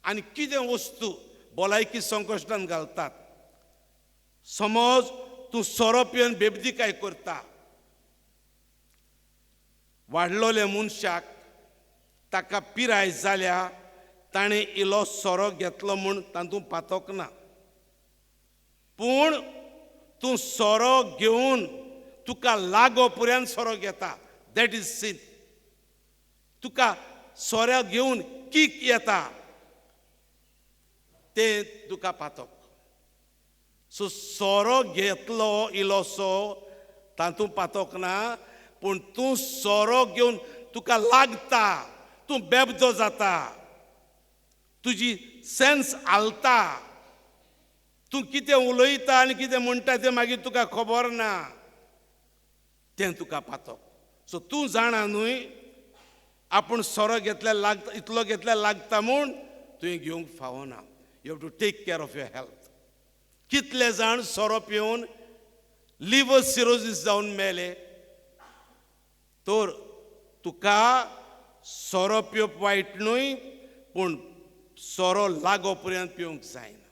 आनी कितें वस्तू भलायकी संकश्टान घालतात. समज तूं सोरो पिवन बेबदीकाय करता, वाडलोले मनशाक ताका पिराय जाल्या ताणें इलो सोरो घेतलो म्हूण तातूंत पातक ना. पूण तूं सोरो घेवन तुका लागो पर्यंत सोरो घेता, दॅट इज सीन. तुका सोऱ्या घेवन किक येता तें तुका पातक. सो सोरो घेतलो इलोसो तातूंत पातक ना, पूण तूं सोरो घेवन तुका लागता, तूं बेबदो जाता, तुजी सेन्स हालता, तूं कितें उलयता आनी कितें म्हणटा तें मागीर तुका खबर ना, तें तुका पातक. सो तूं जाणा न्हय आपूण सोरो घेतल्यार लागता, इतलो घेतल्यार लागता म्हूण तुवें घेवंक फावना. You have to take care of your health. कितले जाण सोरो पिवन लिव्हर सिरोसीस जावन मेले. तर तुका सोरो पिवप वायट न्हय, पूण सोरो लागो पर्यंत पिवंक जायना.